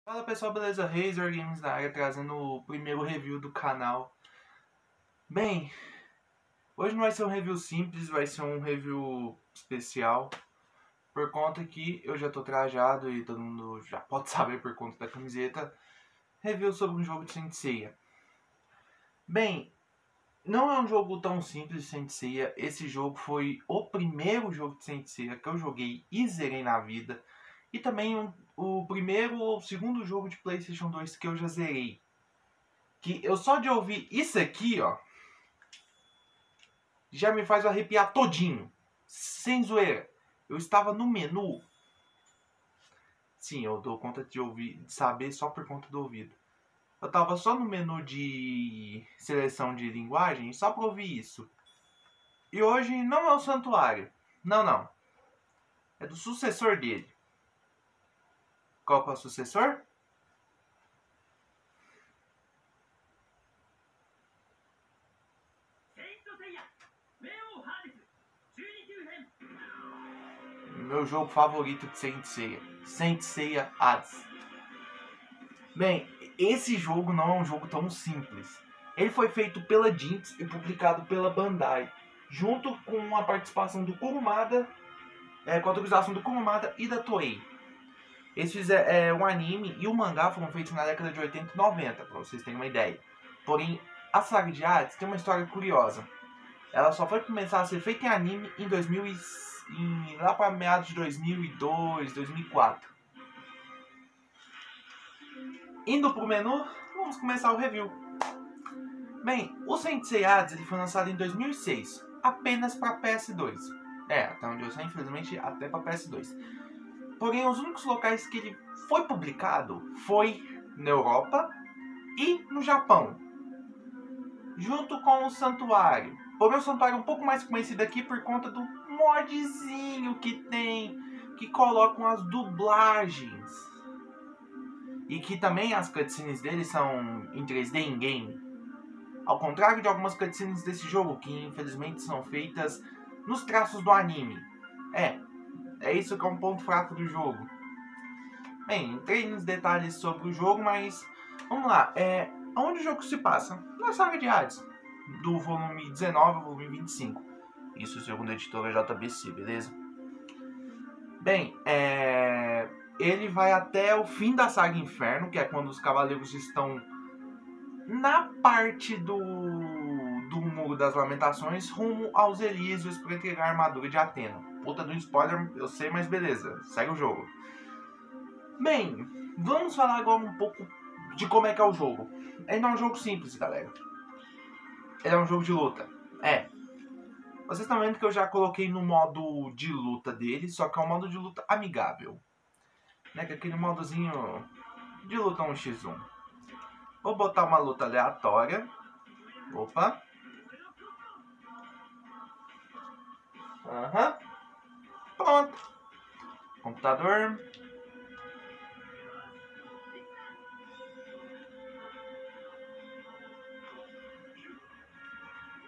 Fala pessoal, beleza? Razor Games na área, trazendo o primeiro review do canal. Bem, hoje não vai ser um review simples, vai ser um review especial. Por conta que eu já tô trajado e todo mundo já pode saber por conta da camiseta. Review sobre um jogo de Saint Seiya. Bem, não é um jogo tão simples de Saint Seiya. Esse jogo foi o primeiro jogo de Saint Seiya que eu joguei e zerei na vida. E também o primeiro ou segundo jogo de PlayStation 2 que eu já zerei. Que eu só de ouvir isso aqui, ó, já me faz arrepiar todinho. Sem zoeira. Eu estava no menu. Sim, eu dou conta de ouvir, de saber só por conta do ouvido. Eu estava só no menu de seleção de linguagem só para ouvir isso. E hoje não é o Santuário. Não, não. É do sucessor dele. Qual que é o sucessor? Meu jogo favorito de Saint Seiya. Saint Seiya Hades. Bem, esse jogo não é um jogo tão simples. Ele foi feito pela Jinx e publicado pela Bandai, junto com a participação do Kurumada, com a autorização do Kurumada e da Toei. Eles fizeram um anime e o mangá foram feitos na década de 80 e 90, para vocês terem uma ideia. Porém, a saga de Hades tem uma história curiosa. Ela só foi começar a ser feita em anime em 2000 lá para meados de 2002, 2004. Indo pro menu, vamos começar o review. Bem, o Saint Seiya Hades ele foi lançado em 2006, apenas para PS2. Até onde eu sei, infelizmente, até para PS2. Porém, os únicos locais que ele foi publicado foi na Europa e no Japão, junto com o Santuário. Porém, o Santuário é um pouco mais conhecido aqui por conta do modzinho que tem, que colocam as dublagens. E que também as cutscenes dele são em 3D in-game. Ao contrário de algumas cutscenes desse jogo, que infelizmente são feitas nos traços do anime. É isso que é um ponto fraco do jogo. Bem, entrei nos detalhes sobre o jogo, mas vamos lá. Onde o jogo se passa? Na saga de Hades, do volume 19 ao volume 25. Isso segundo a editora JBC, beleza? Bem, ele vai até o fim da saga Inferno, que é quando os cavaleiros estão na parte do Muro das Lamentações, rumo aos Elísios para entregar a armadura de Atena. Puta do spoiler, eu sei, mas beleza, segue o jogo. Bem, vamos falar agora um pouco de como é que é o jogo. Ele não é um jogo simples, galera. Ele é um jogo de luta. Vocês estão vendo que eu já coloquei no modo de luta dele, só que é um modo de luta amigável. Que é aquele modozinho de luta 1x1. Vou botar uma luta aleatória. Opa. Pronto. Computador.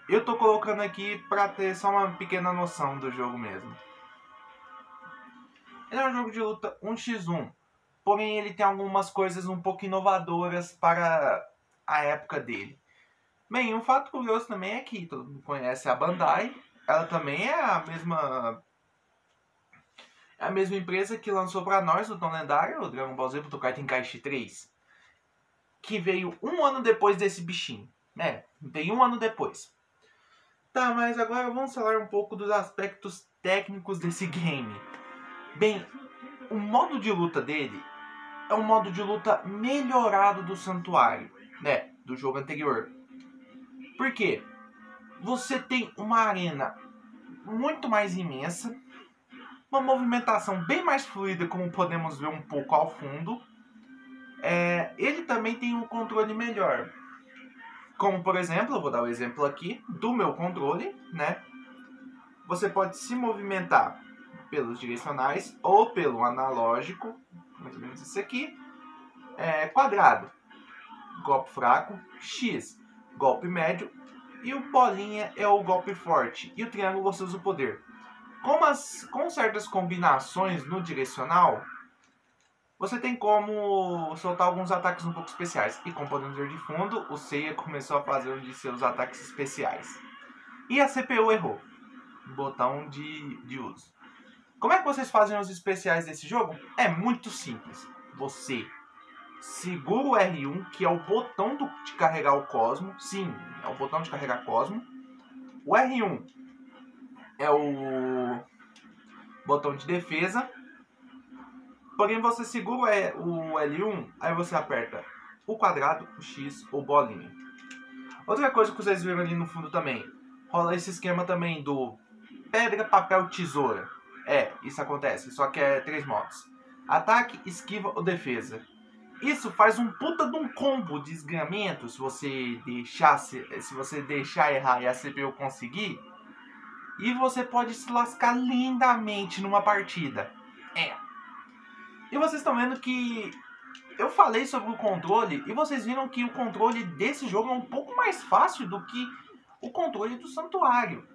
Eu tô colocando aqui pra ter só uma pequena noção do jogo mesmo. Ele é um jogo de luta 1x1. Porém, ele tem algumas coisas um pouco inovadoras para a época dele. Bem, um fato curioso também é que todo mundo conhece a Bandai. Ela também é a mesma empresa que lançou para nós o tão lendário, o Dragon Ball Z Budokai Tenkaichi 3. Que veio um ano depois desse bichinho. Veio um ano depois. Tá, mas agora vamos falar um pouco dos aspectos técnicos desse game. Bem, o modo de luta dele é um modo de luta melhorado do Santuário, do jogo anterior. Por quê? Você tem uma arena muito mais imensa, uma movimentação bem mais fluida, como podemos ver um pouco ao fundo. Ele também tem um controle melhor. Como, por exemplo, eu vou dar o exemplo aqui do meu controle, Você pode se movimentar pelos direcionais ou pelo analógico, mais ou menos isso aqui. Quadrado, golpe fraco. X, golpe médio. E o bolinha é o golpe forte. E o triângulo você usa o poder. Com certas combinações no direcional, você tem como soltar alguns ataques um pouco especiais. E como podemos ver de fundo, o Seiya começou a fazer um de seus ataques especiais. E a CPU errou. Botão de uso. Como é que vocês fazem os especiais desse jogo? É muito simples. Você segura o R1, que é o botão de carregar o Cosmo. Sim, é o botão de carregar Cosmo. O R1 é o botão de defesa. Porém, você segura o L1, aí você aperta o quadrado, o X ou bolinha. Outra coisa que vocês viram ali no fundo também, rola esse esquema também do pedra, papel, tesoura. Isso acontece, só que é 3 modos. Ataque, esquiva ou defesa. Isso faz um puta de um combo de esgamento se você deixar errar e a CPU conseguir. E você pode se lascar lindamente numa partida. E vocês estão vendo que eu falei sobre o controle e vocês viram que o controle desse jogo é um pouco mais fácil do que o controle do Santuário.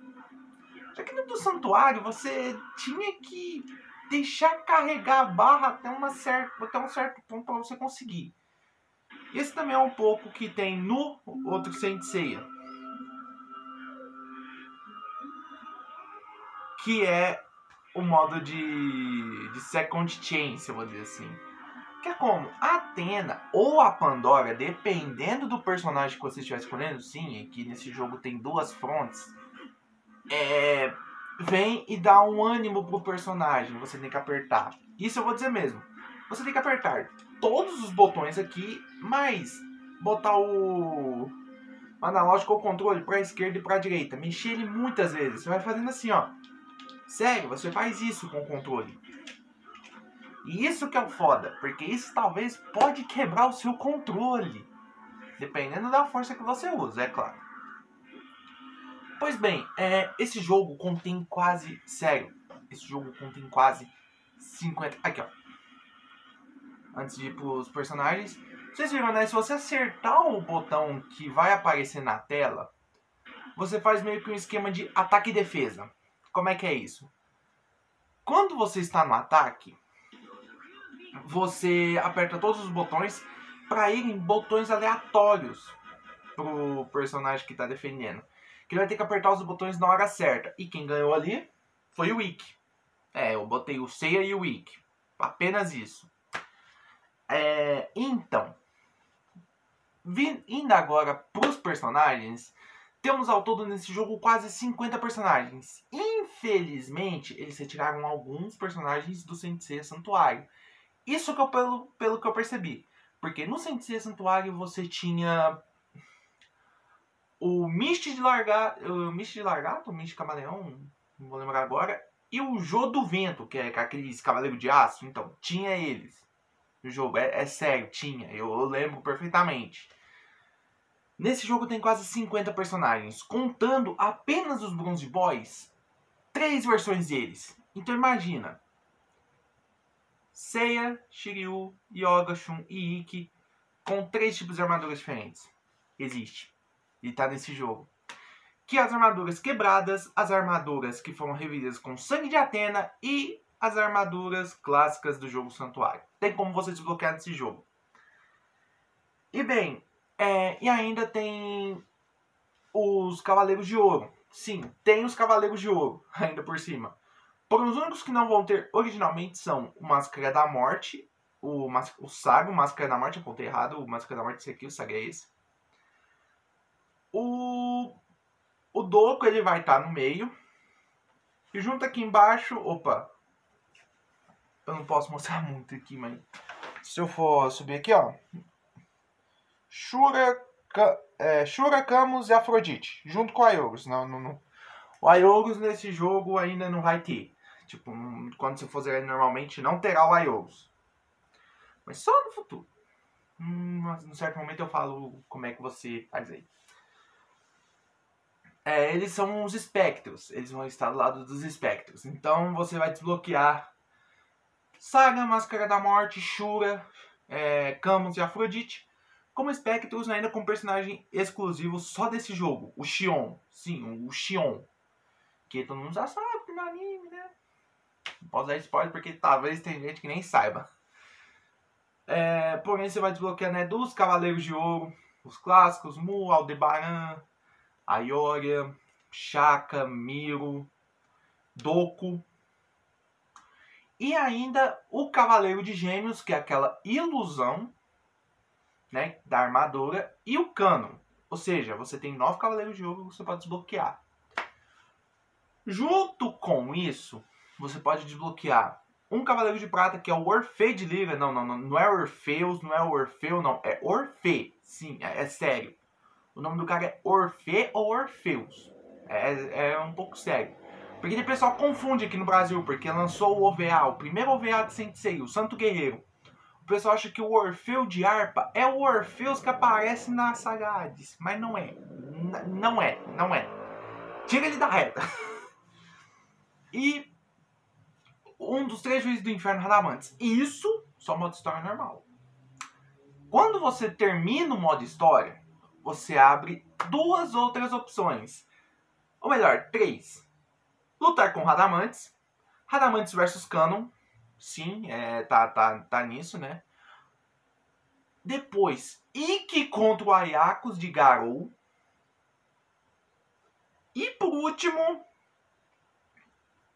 Já que no do Santuário você tinha que deixar carregar a barra até um certo ponto para você conseguir. Esse também é um pouco que tem no outro Saint Seiya, que é o modo de Second Chance, eu vou dizer assim. Que é como a Athena ou a Pandora, dependendo do personagem que você estiver escolhendo, sim, que nesse jogo tem 2 frontes, vem e dá um ânimo pro personagem, você tem que apertar. Isso eu vou dizer mesmo. Você tem que apertar todos os botões aqui, mas botar o analógico ou controle para a esquerda e para a direita. Mexer ele muitas vezes. Você vai fazendo assim, ó. Sério, você faz isso com o controle. E isso que é o foda, porque isso talvez pode quebrar o seu controle. Dependendo da força que você usa, é claro. Pois bem, esse jogo contém quase... Sério, esse jogo contém quase 50... Aqui, ó. Antes de ir pros personagens. Vocês viram, né? Se você acertar o botão que vai aparecer na tela, você faz meio que um esquema de ataque e defesa. Como é que é isso? Quando você está no ataque, você aperta todos os botões para irem botões aleatórios pro personagem que está defendendo. Que ele vai ter que apertar os botões na hora certa. E quem ganhou ali foi o Ikki. Eu botei o Seiya e o Ikki. Apenas isso. Então, indo agora pros personagens, temos ao todo nesse jogo quase 50 personagens. Infelizmente, eles retiraram alguns personagens do Saint Seiya Santuário. Isso que eu, pelo que eu percebi. Porque no Saint Seiya Santuário você tinha o Mist de Largato, o Mist Camaleão, não vou lembrar agora, e o Jô do Vento, que é aqueles Cavaleiros de Aço. Então, tinha eles no jogo. É sério, tinha. Eu lembro perfeitamente. Nesse jogo tem quase 50 personagens, contando apenas os Bronze Boys, 3 versões deles. Então imagina, Seiya, Shiryu, Yoga, Shun e Ikki, com 3 tipos de armaduras diferentes. Existe. E tá nesse jogo. Que as armaduras quebradas, as armaduras que foram revividas com sangue de Athena e as armaduras clássicas do jogo Santuário. Tem como você desbloquear nesse jogo. E bem, e ainda tem os Cavaleiros de Ouro. Sim, tem os Cavaleiros de Ouro, ainda por cima. Porém, os únicos que não vão ter originalmente são o Máscara da Morte, o Saga, o Máscara da Morte, apontei errado, o Máscara da Morte é esse aqui, o Saga é esse. O Doku, ele vai estar no meio. E junto aqui embaixo, opa, eu não posso mostrar muito aqui, mas se eu for subir aqui, ó, Shura, Camus e Afrodite, junto com o Aiogus. Não. O Aiogus nesse jogo ainda não vai ter. Tipo, quando você for zerar normalmente, não terá o Aiogus. Mas só no futuro. Num certo momento eu falo como é que você faz aí. Eles são os espectros. Eles vão estar do lado dos espectros. Então você vai desbloquear Saga, Máscara da Morte, Shura, Camus e Afrodite como espectros, ainda com personagem exclusivo só desse jogo, o Xion. Sim, o Xion. Que todo mundo já sabe no anime, né? Não posso dar spoiler porque talvez tem gente que nem saiba. Porém, você vai desbloquear, né, dos Cavaleiros de Ouro, os clássicos, Mu, Aldebaran, Ioria, Shaka, Miro, Doku. E ainda o Cavaleiro de Gêmeos, que é aquela ilusão, né, da armadura, e o Canon. Ou seja, você tem 9 Cavaleiros de Ouro que você pode desbloquear. Junto com isso, você pode desbloquear um Cavaleiro de Prata, que é o Orfeu de Lyra. Não é Orfeus, não é Orfeu, não. É Orfeu. Sim, é sério. O nome do cara é Orfeu ou Orfeus. É um pouco sério. Porque o pessoal confunde aqui no Brasil, porque lançou o OVA, o primeiro OVA de Sensei, o Santo Guerreiro. O pessoal acha que o Orfeu de harpa é o Orfeus que aparece na saga Hades. Mas não é. Não é. Tira ele da reta. E um dos 3 juízes do inferno Radamantes. Isso só modo história normal. Quando você termina o modo história, você abre 2 outras opções. Ou melhor, 3. Lutar com Radamantes. Radamantes versus Canon. Sim, tá nisso, né? Depois, Ikki contra o Ayakos de Garou. E por último,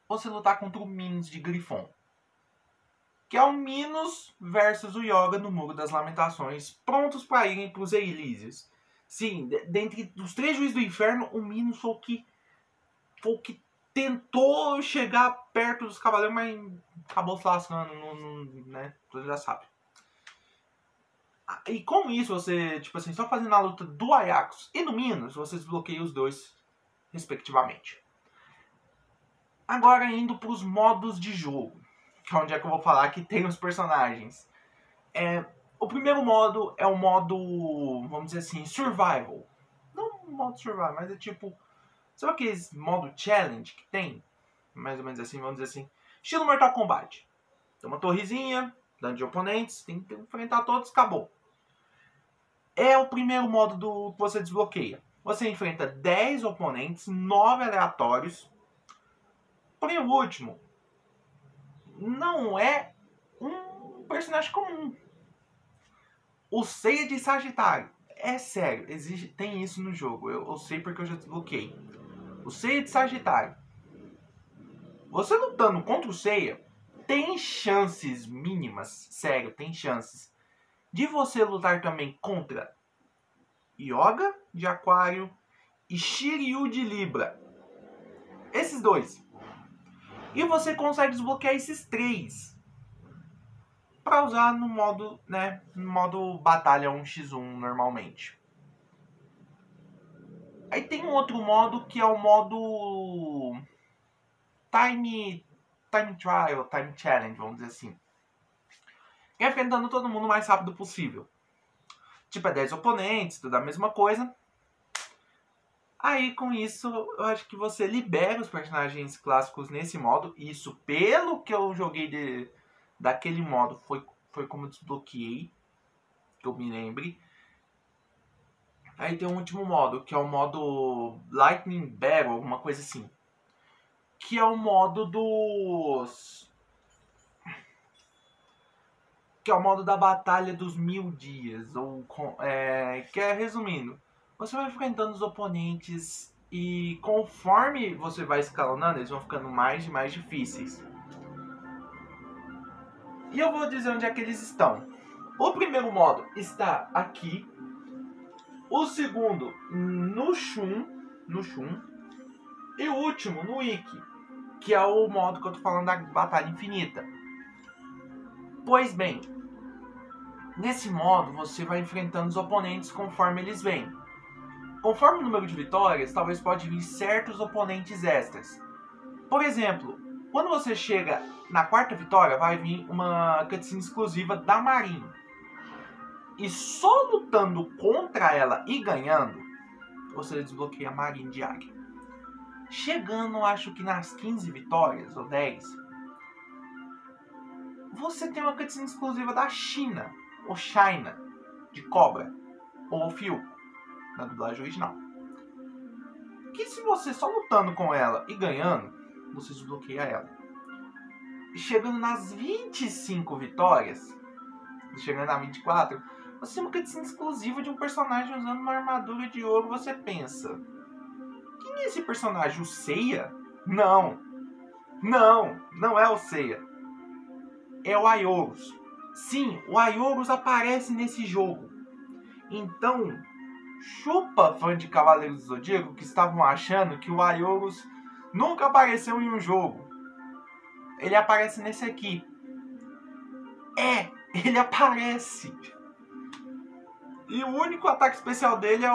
você lutar contra o Minos de Grifon. Que é o Minos versus o Yoga no Muro das Lamentações, prontos para irem para os Elísios. Sim, dentre os 3 juízes do inferno, o Minos foi o que tentou chegar perto dos cavaleiros, mas acabou se lascando, né? Você já sabe. E com isso, você, tipo assim, só fazendo a luta do Ayakos e do Minos, você desbloqueia os 2, respectivamente. Agora indo para os modos de jogo, que é onde é que eu vou falar que tem os personagens. O primeiro modo é o modo, vamos dizer assim, survival. Não um modo survival, mas é tipo, sabe aqueles modo challenge que tem? Mais ou menos assim, vamos dizer assim. Estilo Mortal Kombat. Tem uma torrezinha, dano de oponentes, tem que enfrentar todos, acabou. É o primeiro modo que você desbloqueia. Você enfrenta 10 oponentes, 9 aleatórios. Porém, o último não é um personagem comum. O Seiya de Sagitário. É sério, tem isso no jogo. Eu sei porque eu já desbloqueei. O Seiya de Sagitário. Você lutando contra o Seiya, tem chances mínimas, sério, tem chances, de você lutar também contra Yoga de Aquário e Shiryu de Libra. Esses 2. E você consegue desbloquear esses 3 para usar no modo, né, no modo batalha 1x1 normalmente. Aí tem um outro modo que é o modo Time Trial, Time Challenge, vamos dizer assim. Enfrentando todo mundo o mais rápido possível. Tipo, é 10 oponentes, tudo a mesma coisa. Aí, com isso, eu acho que você libera os personagens clássicos nesse modo. Isso, pelo que eu joguei daquele modo, foi como eu desbloqueei. Que eu me lembre. Aí tem um último modo, que é o modo Lightning Battle, alguma coisa assim. Que é o modo dos... que é o modo da Batalha dos 1000 Dias. Que é, resumindo, você vai enfrentando os oponentes e conforme você vai escalonando, eles vão ficando mais e mais difíceis. E eu vou dizer onde é que eles estão. O primeiro modo está aqui. O segundo no Shun. E o último no Ikki, que é o modo que eu tô falando da Batalha Infinita. Pois bem, nesse modo você vai enfrentando os oponentes conforme eles vêm. Conforme o número de vitórias, talvez pode vir certos oponentes extras. Por exemplo, quando você chega na 4ª vitória, vai vir uma cutscene exclusiva da Marin. E só lutando contra ela e ganhando, você desbloqueia a Marin de Águia. Chegando, acho que nas 15 vitórias, ou 10, você tem uma cutscene exclusiva da China, ou China, de Cobra, ou Fiuco, na dublagem original. Que se você só lutando com ela e ganhando, você desbloqueia ela. E chegando nas 25 vitórias, chegando a 24, você tem uma cutscene exclusiva de um personagem usando uma armadura de ouro. Você pensa, quem é esse personagem? O Seiya? Não. Não é o Seiya. É o Aioros. Sim, o Aioros aparece nesse jogo. Então, chupa fã de Cavaleiros do Zodíaco que estavam achando que o Aioros nunca apareceu em um jogo. Ele aparece nesse aqui. Ele aparece. E o único ataque especial dele é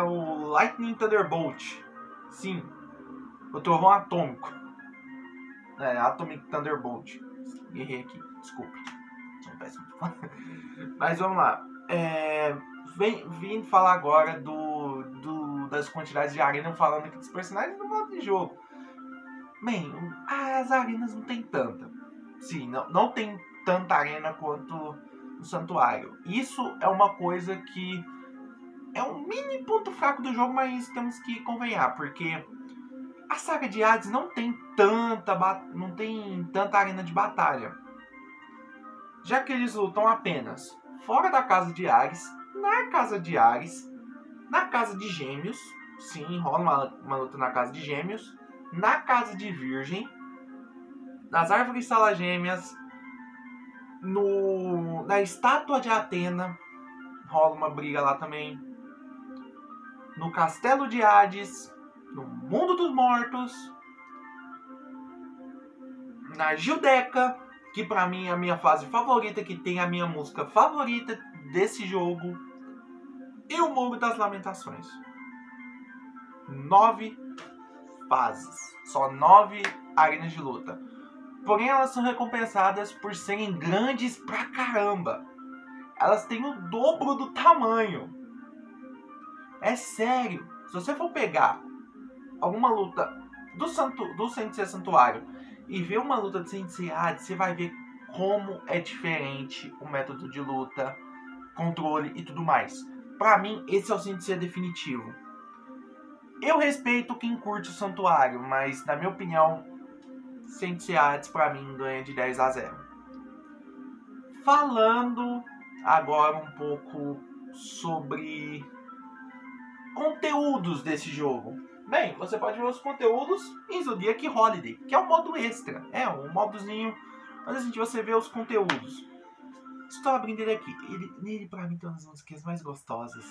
o Lightning Thunderbolt. Sim, o trovão atômico. Atomic Thunderbolt. Errei aqui, desculpa. Mas vamos lá. Vim falar agora das quantidades de arena, falando aqui dos personagens no modo de jogo. Bem, as arenas não tem tanta. Sim, não tem tanta arena quanto no Santuário. Isso é uma coisa que é um mini ponto fraco do jogo, mas temos que convenhar, porque a saga de Hades não tem tanta arena de batalha. Já que eles lutam apenas fora da casa de Ares, na casa de Ares, na casa de Gêmeos, sim, rola uma luta na casa de Gêmeos, na casa de Virgem, nas árvores Salas Gêmeas, na estátua de Atena, rola uma briga lá também, no castelo de Hades, no mundo dos mortos, na Judeca, que pra mim é a minha fase favorita, que tem a minha música favorita desse jogo, e o Muro das Lamentações. 9 fases, só 9 arenas de luta. Porém, elas são recompensadas por serem grandes pra caramba. Elas têm o dobro do tamanho. É sério. Se você for pegar alguma luta do Sensei Santuário e ver uma luta de Sensei Hades, você vai ver como é diferente o método de luta, controle e tudo mais. Pra mim, esse é o Sensei definitivo. Eu respeito quem curte o Santuário, mas na minha opinião, Sensei Hades pra mim ganha de 10-0. Falando agora um pouco sobre conteúdos desse jogo. Bem, você pode ver os conteúdos em Zodiac Holiday, que é um modo extra. É um modozinho onde você vê os conteúdos. Estou abrindo ele aqui. Ele pra mim tem uma das músicas mais gostosas.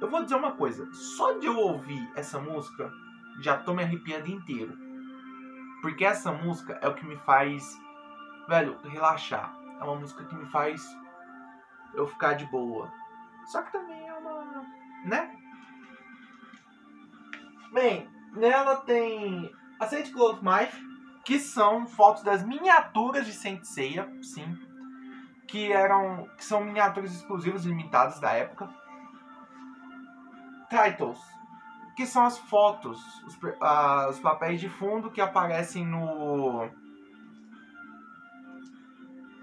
Eu vou dizer uma coisa. Só de eu ouvir essa música, já tô me arrepiando inteiro. Porque essa música é o que me faz, velho, relaxar. É uma música que me faz eu ficar de boa. Só que também é uma, né? Bem, nela tem a Saint Close Knife, que são fotos das miniaturas de Saint Seiya, sim. Que são miniaturas exclusivas limitadas da época. Titles, que são as fotos, os papéis de fundo que aparecem no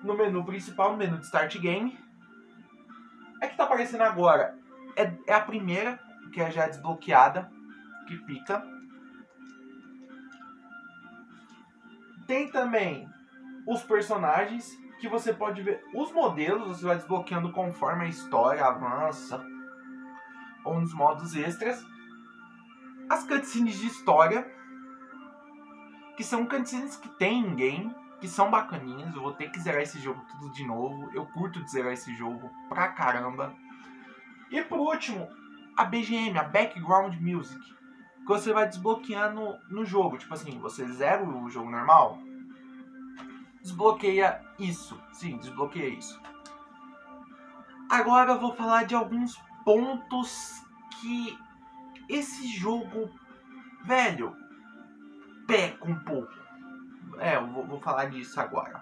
menu principal, no menu de Start Game. É que tá aparecendo agora. É a primeira, que é já desbloqueada, que fica. Tem também os personagens, que você pode ver os modelos, você vai desbloqueando conforme a história avança, ou nos modos extras. As cutscenes de história, que são cutscenes que tem em game, que são bacaninhas. Eu vou ter que zerar esse jogo tudo de novo. Eu curto de zerar esse jogo pra caramba. E por último, a BGM, a Background Music, que você vai desbloqueando no jogo. Tipo assim, você zera o jogo normal, desbloqueia isso. Sim, desbloqueia isso. Agora eu vou falar de alguns pontos que esse jogo, velho, peca um pouco. Eu vou falar disso agora.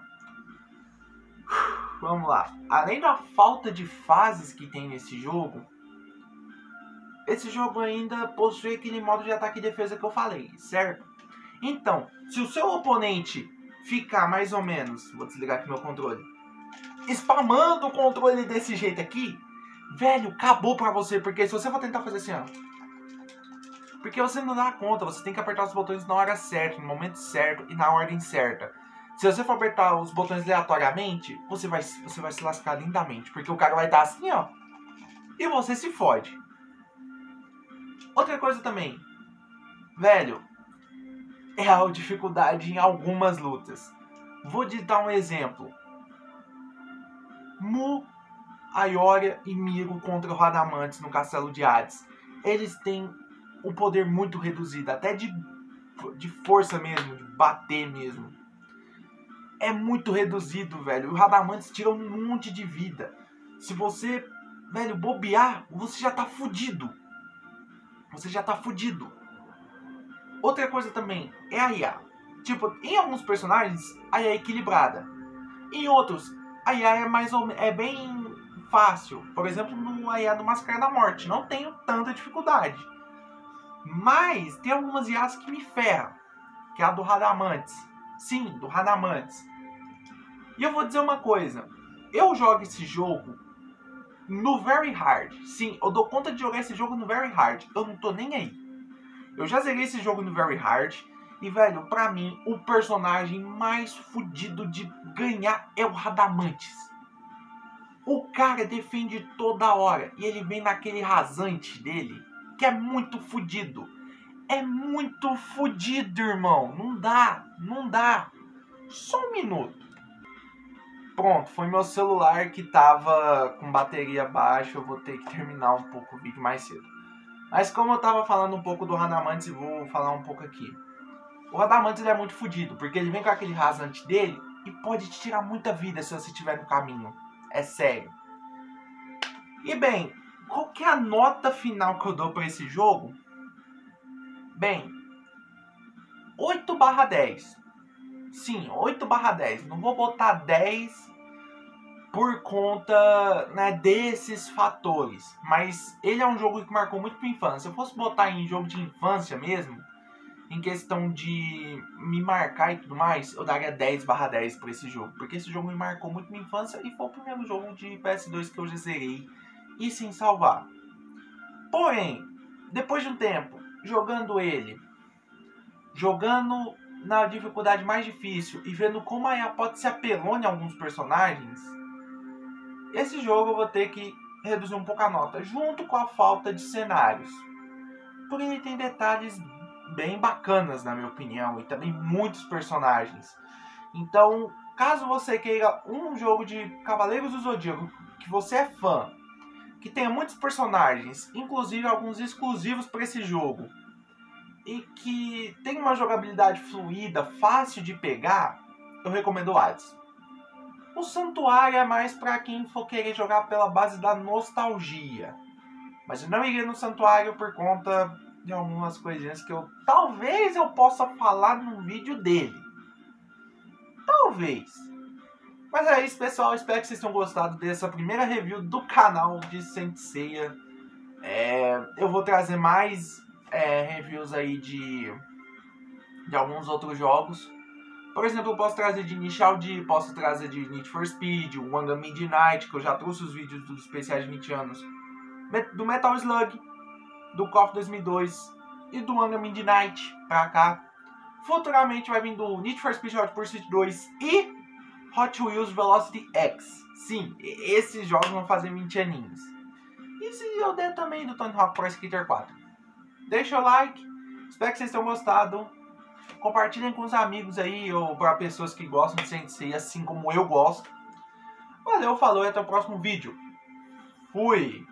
Vamos lá. Além da falta de fases que tem nesse jogo, esse jogo ainda possui aquele modo de ataque e defesa que eu falei, certo? Então, se o seu oponente ficar mais ou menos, vou desligar aqui meu controle, spamando o controle desse jeito aqui, velho, acabou pra você. Porque se você for tentar fazer assim, ó, porque você não dá conta, você tem que apertar os botões na hora certa, no momento certo e na ordem certa. Se você for apertar os botões aleatoriamente, você vai se lascar lindamente. Porque o cara vai estar assim, ó. E você se fode. Outra coisa também. Velho, é a dificuldade em algumas lutas. Vou te dar um exemplo. Mu, Ioria e Miro contra o Radamantes no Castelo de Hades. Eles têm um poder muito reduzido, até de força mesmo, de bater mesmo. É muito reduzido, velho. O Radamantes tira um monte de vida. Se você, velho, bobear, você já tá fudido. Você já tá fudido. Outra coisa também é a IA. Tipo, em alguns personagens, a IA é equilibrada. Em outros, a IA é mais ou menos, é bem fácil. Por exemplo, no IA do Máscara da Morte, não tenho tanta dificuldade. Mas tem algumas IAs que me ferram, que é a do Radamantes. Sim, do Radamantes. E eu vou dizer uma coisa, eu jogo esse jogo no Very Hard. Sim, eu dou conta de jogar esse jogo no Very Hard. Eu não tô nem aí. Eu já zerei esse jogo no Very Hard. E, velho, pra mim, o personagem mais fudido de ganhar é o Radamantes. O cara defende toda hora. E ele vem naquele rasante dele, que é muito fudido. É muito fudido, irmão. Não dá, não dá. Só um minuto. Pronto, foi meu celular que tava com bateria baixa. Eu vou ter que terminar um pouco o vídeo mais cedo. Mas como eu tava falando um pouco do Radamantes, eu vou falar um pouco aqui. O Radamantes é muito fodido, porque ele vem com aquele rasante dele e pode te tirar muita vida se você estiver no caminho. É sério. E bem, qual que é a nota final que eu dou pra esse jogo? Bem, 8/10. Sim, 8/10. Não vou botar 10 por conta, né, desses fatores. Mas ele é um jogo que marcou muito minha infância. Se eu fosse botar em jogo de infância mesmo, em questão de me marcar e tudo mais, eu daria 10/10 por esse jogo. Porque esse jogo me marcou muito minha infância e foi o primeiro jogo de PS2 que eu já zerei e sem salvar. Porém, depois de um tempo, jogando ele, jogando na dificuldade mais difícil e vendo como a IA pode se apelona em alguns personagens, esse jogo eu vou ter que reduzir um pouco a nota, junto com a falta de cenários. Porque ele tem detalhes bem bacanas, na minha opinião, e também muitos personagens. Então, caso você queira um jogo de Cavaleiros do Zodíaco, que você é fã, que tenha muitos personagens, inclusive alguns exclusivos para esse jogo, e que tem uma jogabilidade fluida, fácil de pegar, eu recomendo o Hades. O Santuário é mais para quem for querer jogar pela base da nostalgia. Mas eu não iria no Santuário por conta de algumas coisinhas que talvez eu possa falar num vídeo dele. Talvez. Mas é isso, pessoal. Espero que vocês tenham gostado dessa primeira review do canal de Saint Seiya. Eu vou trazer mais reviews aí de alguns outros jogos. Por exemplo, eu posso trazer de Initial D, posso trazer de Need for Speed, o Wanga Midnight, que eu já trouxe os vídeos dos especiais de 20 anos. Do Metal Slug, do KOF 2002 e do Wanga Midnight pra cá. Futuramente vai vir do Need for Speed Hot Pursuit 2 e Hot Wheels Velocity X. Sim, esses jogos vão fazer 20 aninhos. E se eu der também do Tony Hawk Pro Skater 4. Deixa o like, espero que vocês tenham gostado. Compartilhem com os amigos aí, ou para pessoas que gostam de Saint Seiya, assim como eu gosto. Valeu, falou e até o próximo vídeo. Fui!